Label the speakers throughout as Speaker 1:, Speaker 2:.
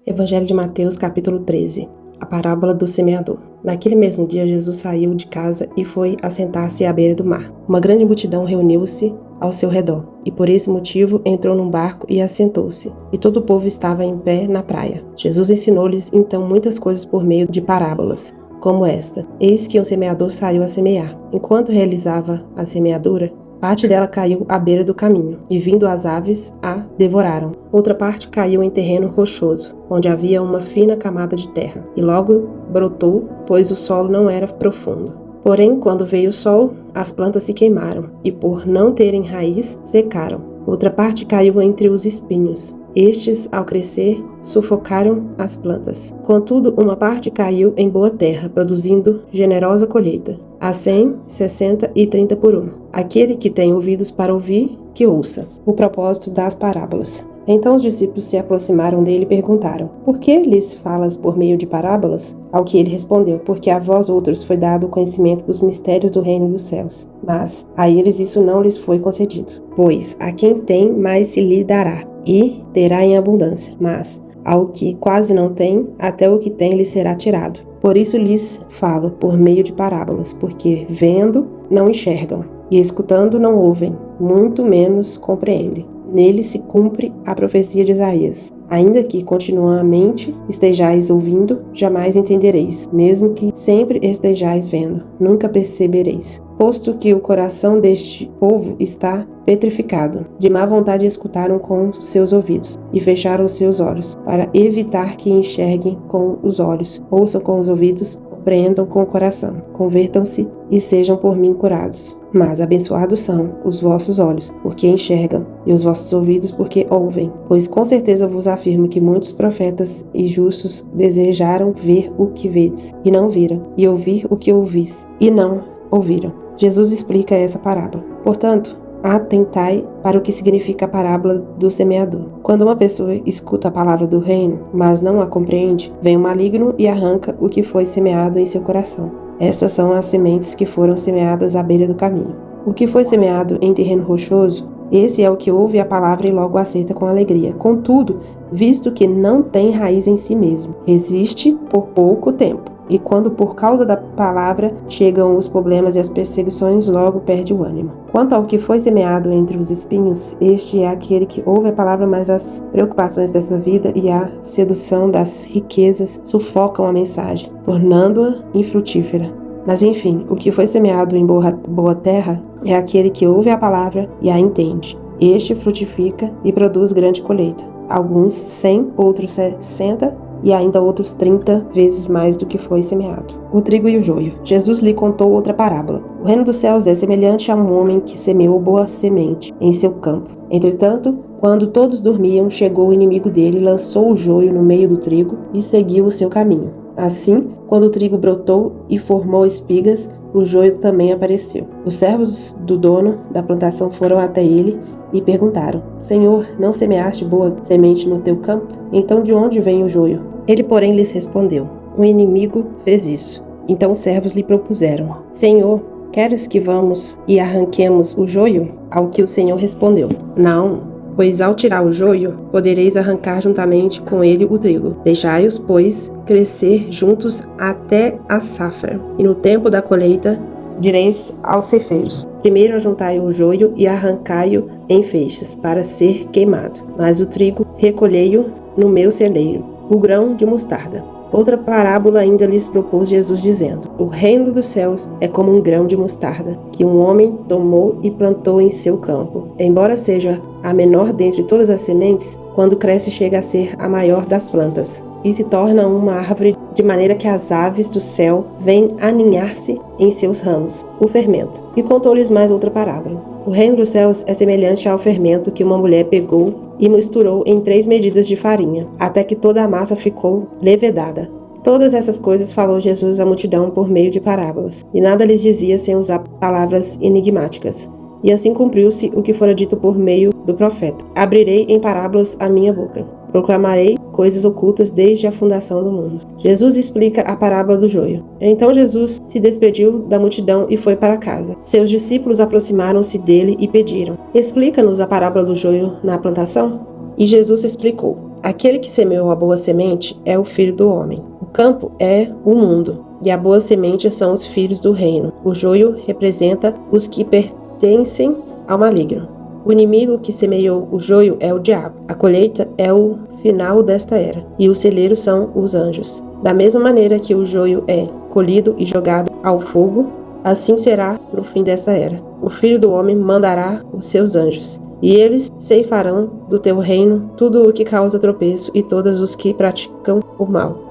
Speaker 1: Evangelho de Mateus, capítulo 13. A parábola do semeador. Naquele mesmo dia, Jesus saiu de casa e foi assentar-se à beira do mar. Uma grande multidão reuniu-se ao seu redor, e por esse motivo entrou num barco e assentou-se. E todo o povo estava em pé na praia. Jesus ensinou-lhes então muitas coisas por meio de parábolas, como esta. Eis que um semeador saiu a semear. Enquanto realizava a semeadura, parte dela caiu à beira do caminho, e vindo as aves, a devoraram. Outra parte caiu em terreno rochoso, onde havia uma fina camada de terra, e logo brotou, pois o solo não era profundo. Porém, quando veio o sol, as plantas se queimaram, e por não terem raiz, secaram. Outra parte caiu entre os espinhos. Estes, ao crescer, sufocaram as plantas. Contudo, uma parte caiu em boa terra, produzindo generosa colheita, a 100, 60 e 30 por 1. Aquele que tem ouvidos para ouvir, que ouça. O propósito das parábolas. Então os discípulos se aproximaram dele e perguntaram: Por que lhes falas por meio de parábolas? Ao que ele respondeu: Porque a vós outros foi dado o conhecimento dos mistérios do reino dos céus, mas a eles isso não lhes foi concedido. Pois a quem tem, mais se lhe dará, e terá em abundância, mas ao que quase não tem, até o que tem lhe será tirado. Por isso lhes falo por meio de parábolas, porque vendo, não enxergam, e escutando, não ouvem, muito menos compreendem. Nele se cumpre a profecia de Isaías. Ainda que continuamente estejais ouvindo, jamais entendereis, mesmo que sempre estejais vendo, nunca percebereis. Posto que o coração deste povo está petrificado, de má vontade escutaram com seus ouvidos, e fecharam os seus olhos, para evitar que enxerguem com os olhos, ouçam com os ouvidos, compreendam com o coração, convertam-se e sejam por mim curados. Mas abençoados são os vossos olhos, porque enxergam, e os vossos ouvidos, porque ouvem. Pois com certeza vos afirmo que muitos profetas e justos desejaram ver o que vedes, e não viram, e ouvir o que ouvis, e não ouviram. Jesus explica essa parábola. Portanto, atentai para o que significa a parábola do semeador. Quando uma pessoa escuta a palavra do reino, mas não a compreende, vem o maligno e arranca o que foi semeado em seu coração. Estas são as sementes que foram semeadas à beira do caminho. O que foi semeado em terreno rochoso, esse é o que ouve a palavra e logo aceita com alegria. Contudo, visto que não tem raiz em si mesmo, resiste por pouco tempo. E quando por causa da palavra chegam os problemas e as perseguições, logo perde o ânimo. Quanto ao que foi semeado entre os espinhos, este é aquele que ouve a palavra, mas as preocupações desta vida e a sedução das riquezas sufocam a mensagem, tornando-a infrutífera. Mas enfim, o que foi semeado em boa terra é aquele que ouve a palavra e a entende. Este frutifica e produz grande colheita. Alguns 100, outros 60 e ainda outros 30 vezes mais do que foi semeado. O trigo e o joio. Jesus lhe contou outra parábola. O reino dos céus é semelhante a um homem que semeou boa semente em seu campo. Entretanto, quando todos dormiam, chegou o inimigo dele, lançou o joio no meio do trigo e seguiu o seu caminho. Assim, quando o trigo brotou e formou espigas, o joio também apareceu. Os servos do dono da plantação foram até ele e perguntaram: Senhor, não semeaste boa semente no teu campo? Então de onde vem o joio? Ele, porém, lhes respondeu: O inimigo fez isso. Então os servos lhe propuseram: Senhor, queres que vamos e arranquemos o joio? Ao que o Senhor respondeu: Não, pois ao tirar o joio, podereis arrancar juntamente com ele o trigo. Deixai-os, pois, crescer juntos até a safra. E no tempo da colheita, direis aos ceifeiros: Primeiro ajuntai o joio e arrancai-o em feixes, para ser queimado. Mas o trigo recolhei-o no meu celeiro, o grão de mostarda. Outra parábola ainda lhes propôs Jesus, dizendo: O reino dos céus é como um grão de mostarda, que um homem tomou e plantou em seu campo. Embora seja a menor dentre todas as sementes, quando cresce chega a ser a maior das plantas, e se torna uma árvore, de maneira que as aves do céu vêm aninhar-se em seus ramos. O fermento. E contou-lhes mais outra parábola. O reino dos céus é semelhante ao fermento que uma mulher pegou e misturou em 3 medidas de farinha, até que toda a massa ficou levedada. Todas essas coisas falou Jesus à multidão por meio de parábolas, e nada lhes dizia sem usar palavras enigmáticas. E assim cumpriu-se o que fora dito por meio do profeta: Abrirei em parábolas a minha boca. Proclamarei coisas ocultas desde a fundação do mundo. Jesus explica a parábola do joio. Então Jesus se despediu da multidão e foi para casa. Seus discípulos aproximaram-se dele e pediram: Explica-nos a parábola do joio na plantação. E Jesus explicou: Aquele que semeou a boa semente é o Filho do homem. O campo é o mundo, e a boa semente são os filhos do reino. O joio representa os que pertencem ao maligno. O inimigo que semeou o joio é o diabo. A colheita é o final desta era, e os celeiros são os anjos. Da mesma maneira que o joio é colhido e jogado ao fogo, assim será no fim desta era. O Filho do homem mandará os seus anjos, e eles ceifarão do teu reino tudo o que causa tropeço e todos os que praticam o mal.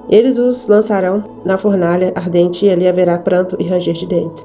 Speaker 1: Eles os lançarão na fornalha ardente, e ali haverá pranto e ranger de dentes.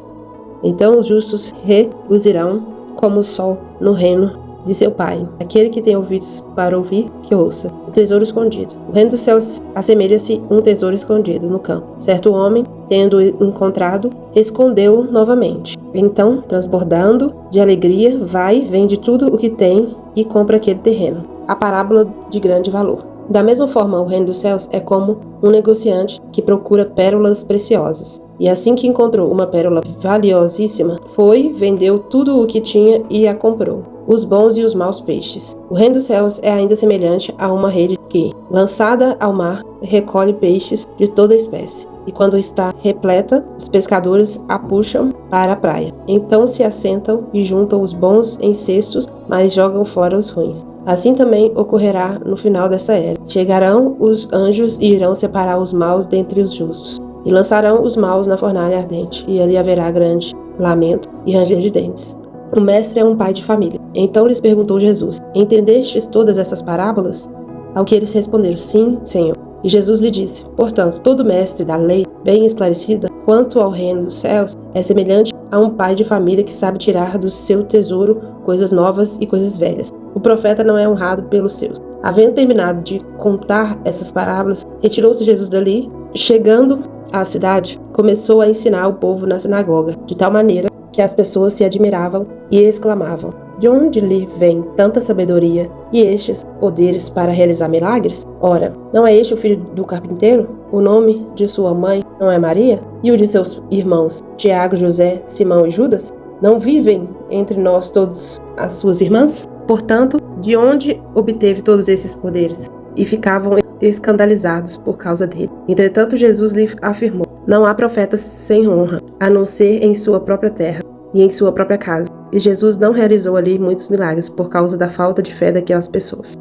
Speaker 1: Então os justos reluzirão como o sol no reino de seu Pai. Aquele que tem ouvidos para ouvir, que ouça. O tesouro escondido. O reino dos céus assemelha-se a um tesouro escondido no campo. Certo homem, tendo encontrado, escondeu novamente. Então, transbordando de alegria, vai, vende tudo o que tem e compra aquele terreno. A parábola de grande valor. Da mesma forma, o reino dos céus é como um negociante que procura pérolas preciosas. E assim que encontrou uma pérola valiosíssima, foi, vendeu tudo o que tinha e a comprou, os bons e os maus peixes. O reino dos céus é ainda semelhante a uma rede que, lançada ao mar, recolhe peixes de toda espécie. E quando está repleta, os pescadores a puxam para a praia. Então se assentam e juntam os bons em cestos, mas jogam fora os ruins. Assim também ocorrerá no final dessa era. Chegarão os anjos e irão separar os maus dentre os justos, e lançarão os maus na fornalha ardente, e ali haverá grande lamento e ranger de dentes. O mestre é um pai de família. Então lhes perguntou Jesus: Entendestes todas essas parábolas? Ao que eles responderam: Sim, Senhor. E Jesus lhe disse: Portanto, todo mestre da lei, bem esclarecida quanto ao reino dos céus, é semelhante a um pai de família que sabe tirar do seu tesouro coisas novas e coisas velhas. O profeta não é honrado pelos seus. Havendo terminado de contar essas parábolas, retirou-se Jesus dali. Chegando à cidade, começou a ensinar o povo na sinagoga, de tal maneira que as pessoas se admiravam e exclamavam: De onde lhe vem tanta sabedoria e estes poderes para realizar milagres? Ora, não é este o filho do carpinteiro? O nome de sua mãe não é Maria? E o de seus irmãos, Tiago, José, Simão e Judas? Não vivem entre nós todas as suas irmãs? Portanto, de onde obteve todos esses poderes? E ficavam escandalizados por causa dele. Entretanto, Jesus lhe afirmou: Não há profeta sem honra, a não ser em sua própria terra e em sua própria casa. E Jesus não realizou ali muitos milagres por causa da falta de fé daquelas pessoas.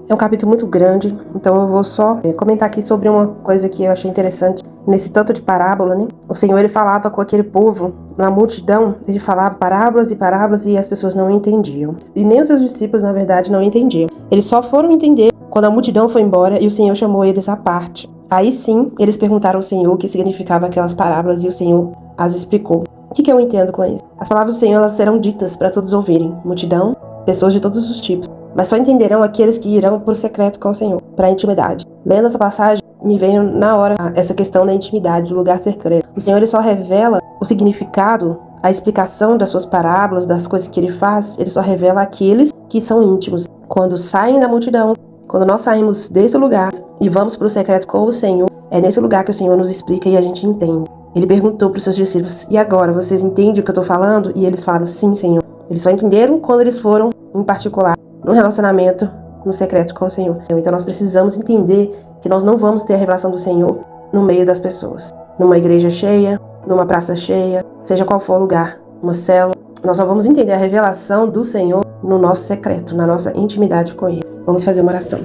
Speaker 1: É um capítulo muito grande, então eu vou só comentar aqui sobre uma coisa que eu achei interessante nesse tanto de parábola, né? O Senhor, ele falava com aquele povo, na multidão, ele falava parábolas e parábolas e as pessoas não entendiam. E nem os seus discípulos, na verdade, não entendiam. Eles só foram entender quando a multidão foi embora e o Senhor chamou eles à parte. Aí sim, eles perguntaram ao Senhor o que significava aquelas parábolas e o Senhor as explicou. O que eu entendo com isso? As palavras do Senhor, elas serão ditas para todos ouvirem. Multidão, pessoas de todos os tipos. Mas só entenderão aqueles que irão por secreto com o Senhor, para a intimidade. Lendo essa passagem, me veio na hora essa questão da intimidade, do lugar secreto. O Senhor, ele só revela o significado, a explicação das suas parábolas, das coisas que ele faz, ele só revela aqueles que são íntimos. Quando saem da multidão, quando nós saímos desse lugar e vamos para o secreto com o Senhor, é nesse lugar que o Senhor nos explica e a gente entende. Ele perguntou para os seus discípulos: E agora, vocês entendem o que eu estou falando? E eles falaram: Sim, Senhor. Eles só entenderam quando eles foram, em particular, no relacionamento, no secreto com o Senhor. Então nós precisamos entender que nós não vamos ter a revelação do Senhor no meio das pessoas. Numa igreja cheia, numa praça cheia, seja qual for o lugar, uma célula. Nós só vamos entender a revelação do Senhor no nosso secreto, na nossa intimidade com Ele. Vamos fazer uma oração.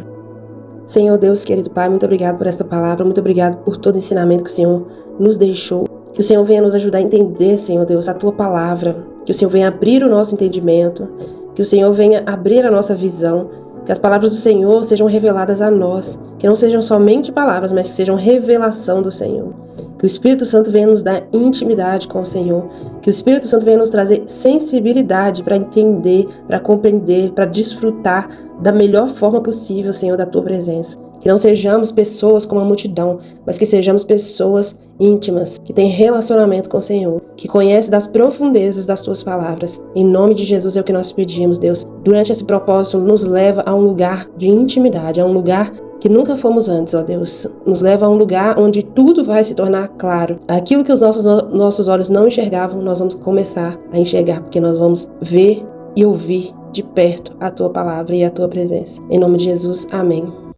Speaker 1: Senhor Deus, querido Pai, muito obrigado por esta palavra, muito obrigado por todo o ensinamento que o Senhor nos deixou. Que o Senhor venha nos ajudar a entender, Senhor Deus, a Tua palavra. Que o Senhor venha abrir o nosso entendimento. Que o Senhor venha abrir a nossa visão. Que as palavras do Senhor sejam reveladas a nós. Que não sejam somente palavras, mas que sejam revelação do Senhor. Que o Espírito Santo venha nos dar intimidade com o Senhor. Que o Espírito Santo venha nos trazer sensibilidade para entender, para compreender, para desfrutar da melhor forma possível, Senhor, da Tua presença. Que não sejamos pessoas como a multidão, mas que sejamos pessoas íntimas, que têm relacionamento com o Senhor, que conhecem das profundezas das Tuas palavras. Em nome de Jesus é o que nós pedimos, Deus. Durante esse propósito, nos leva a um lugar de intimidade, a um lugar que nunca fomos antes, ó Deus. Nos leva a um lugar onde tudo vai se tornar claro. Aquilo que os nossos olhos não enxergavam, nós vamos começar a enxergar, porque nós vamos ver e ouvir de perto a tua palavra e a tua presença. Em nome de Jesus, amém.